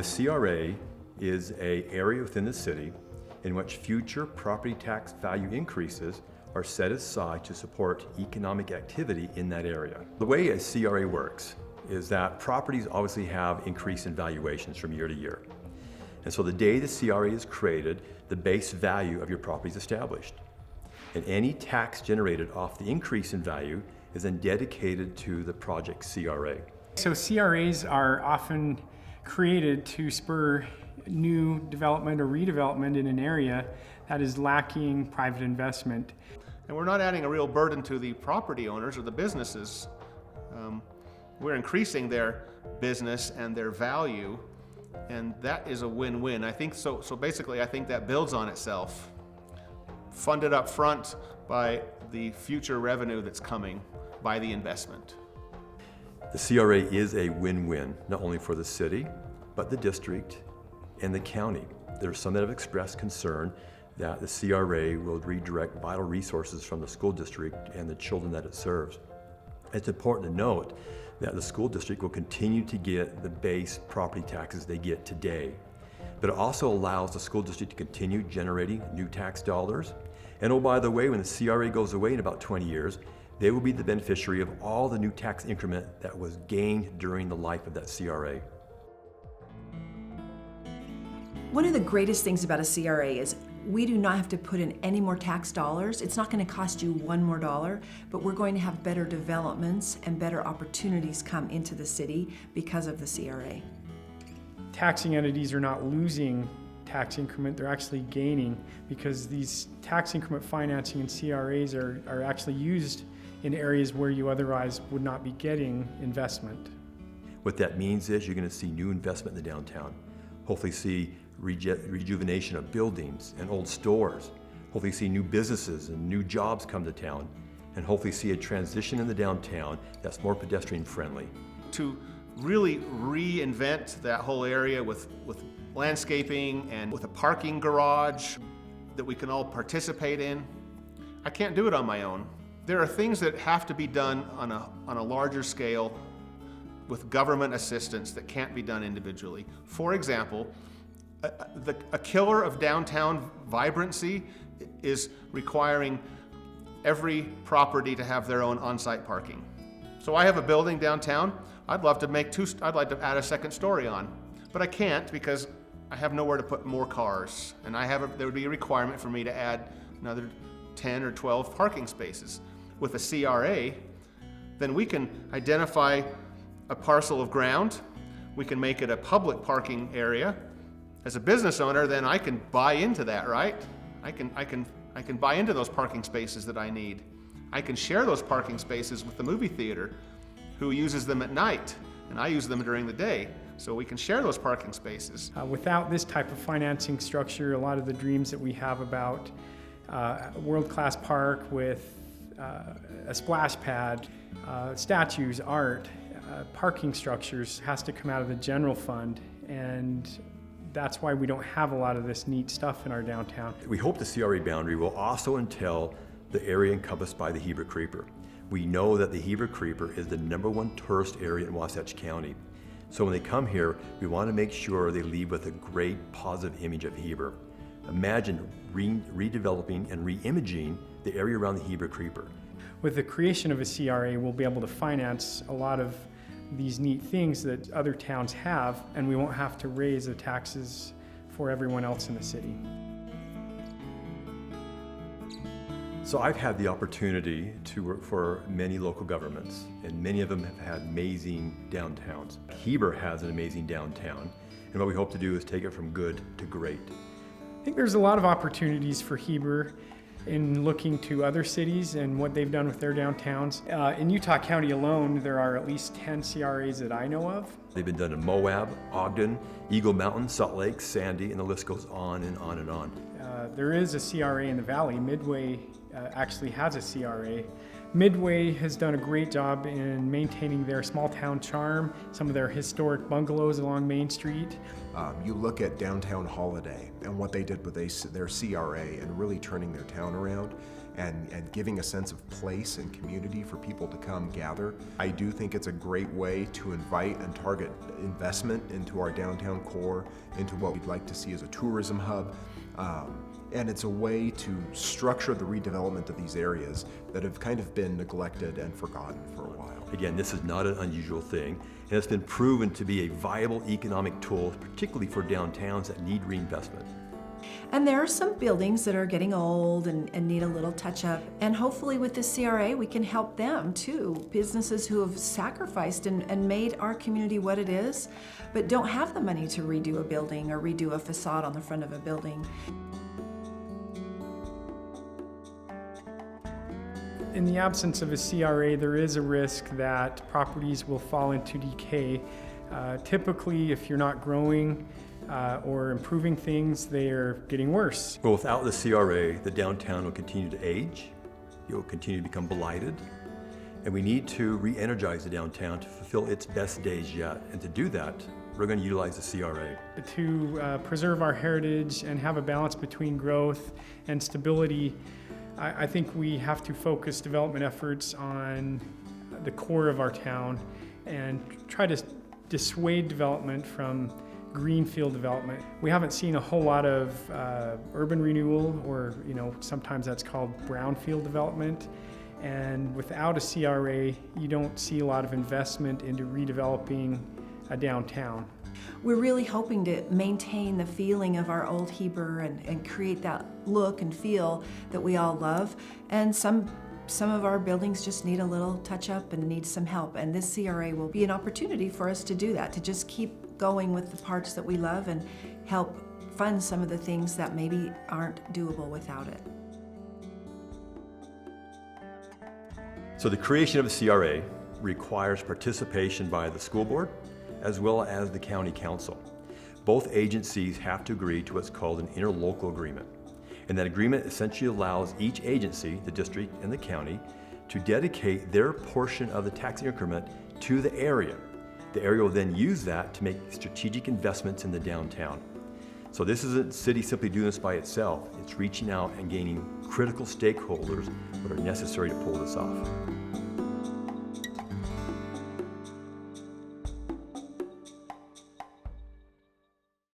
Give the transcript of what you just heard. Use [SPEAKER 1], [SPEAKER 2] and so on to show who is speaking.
[SPEAKER 1] CRA is an area within the city in which future property tax value increases are set aside to support economic activity in that area. The way a CRA works is that properties obviously have increase in valuations from year to year. And so the day the CRA is created, the base value of your property is established. And any tax generated off the increase in value is then dedicated to the project CRA.
[SPEAKER 2] So CRAs are often created to spur new development or redevelopment in an area that is lacking private investment.
[SPEAKER 3] And we're not adding a real burden to the property owners or the businesses. We're increasing their business and their value, and that is a win-win. I think so basically, I think that builds on itself, funded up front by the future revenue that's coming by the investment.
[SPEAKER 1] The CRA is a win-win, not only for the city, but the district and the county. There are some that have expressed concern that the CRA will redirect vital resources from the school district and the children that it serves. It's important to note that the school district will continue to get the base property taxes they get today, but it also allows the school district to continue generating new tax dollars. And oh, by the way, when the CRA goes away in about 20 years, they will be the beneficiary of all the new tax increment that was gained during the life of that CRA.
[SPEAKER 4] One of the greatest things about a CRA is we do not have to put in any more tax dollars. It's not going to cost you $1 more, but we're going to have better developments and better opportunities come into the city because of the CRA.
[SPEAKER 2] Taxing entities are not losing tax increment, they're actually gaining, because these tax increment financing and CRAs are actually used in areas where you otherwise would not be getting investment.
[SPEAKER 1] What that means is you're going to see new investment in the downtown, hopefully see rejuvenation of buildings and old stores, hopefully see new businesses and new jobs come to town, and hopefully see a transition in the downtown that's more pedestrian friendly.
[SPEAKER 3] To really reinvent that whole area with landscaping and with a parking garage that we can all participate in, I can't do it on my own. There are things that have to be done on a larger scale with government assistance that can't be done individually. For example, a killer of downtown vibrancy is requiring every property to have their own on-site parking. So I have a building downtown. I'd like to add a second story on, but I can't because I have nowhere to put more cars, and there would be a requirement for me to add another 10 or 12 parking spaces. With a CRA, then we can identify a parcel of ground, we can make it a public parking area. As a business owner, then I can buy into that, right? I can buy into those parking spaces that I need. I can share those parking spaces with the movie theater, who uses them at night, and I use them during the day. So we can share those parking spaces.
[SPEAKER 2] Without this type of financing structure, a lot of the dreams that we have about a world-class park with a splash pad, statues, art, parking structures has to come out of the general fund, and that's why we don't have a lot of this neat stuff in our downtown.
[SPEAKER 1] We hope the CRA boundary will also entail the area encompassed by the Heber Creeper. We know that the Heber Creeper is the #1 tourist area in Wasatch County. So when they come here, we want to make sure they leave with a great positive image of Heber. Imagine redeveloping and re-imaging the area around the Heber Creeper.
[SPEAKER 2] With the creation of a CRA, we'll be able to finance a lot of these neat things that other towns have, and we won't have to raise the taxes for everyone else in the city.
[SPEAKER 1] So I've had the opportunity to work for many local governments, and many of them have had amazing downtowns. Heber has an amazing downtown, and what we hope to do is take it from good to great.
[SPEAKER 2] I think there's a lot of opportunities for Heber in looking to other cities and what they've done with their downtowns. In Utah County alone, there are at least 10 CRAs that I know of.
[SPEAKER 1] They've been done in Moab, Ogden, Eagle Mountain, Salt Lake, Sandy, and the list goes on and on and on.
[SPEAKER 2] There is a CRA in the valley. Midway actually has a CRA. Midway has done a great job in maintaining their small town charm, some of their historic bungalows along Main Street.
[SPEAKER 5] You look at downtown Holiday and what they did with their CRA and really turning their town around. and giving a sense of place and community for people to come gather. I do think it's a great way to invite and target investment into our downtown core, into what we'd like to see as a tourism hub. And it's a way to structure the redevelopment of these areas that have kind of been neglected and forgotten for a while.
[SPEAKER 1] Again, this is not an unusual thing, and it's been proven to be a viable economic tool, particularly for downtowns that need reinvestment.
[SPEAKER 4] And there are some buildings that are getting old and need a little touch up. And hopefully with the CRA, we can help them too. Businesses who have sacrificed and made our community what it is, but don't have the money to redo a building or redo a facade on the front of a building.
[SPEAKER 2] In the absence of a CRA, there is a risk that properties will fall into decay. Typically, if you're not growing or improving things, they are getting worse.
[SPEAKER 1] Well, without the CRA, the downtown will continue to age, it will continue to become blighted, and we need to re-energize the downtown to fulfill its best days yet. And to do that, we're going to utilize the CRA.
[SPEAKER 2] To preserve our heritage and have a balance between growth and stability, I think we have to focus development efforts on the core of our town and try to dissuade development from greenfield development. We haven't seen a whole lot of urban renewal, or sometimes that's called brownfield development. And without a CRA, you don't see a lot of investment into redeveloping a downtown.
[SPEAKER 4] We're really hoping to maintain the feeling of our old Heber and create that look and feel that we all love. And some of our buildings just need a little touch up and need some help. And this CRA will be an opportunity for us to do that, to just keep going with the parts that we love and help fund some of the things that maybe aren't doable without it.
[SPEAKER 1] So the creation of a CRA requires participation by the school board as well as the county council. Both agencies have to agree to what's called an interlocal agreement. And that agreement essentially allows each agency, the district and the county, to dedicate their portion of the tax increment to the area. The area will then use that to make strategic investments in the downtown. So this isn't the city simply doing this by itself. It's reaching out and gaining critical stakeholders that are necessary to pull this off.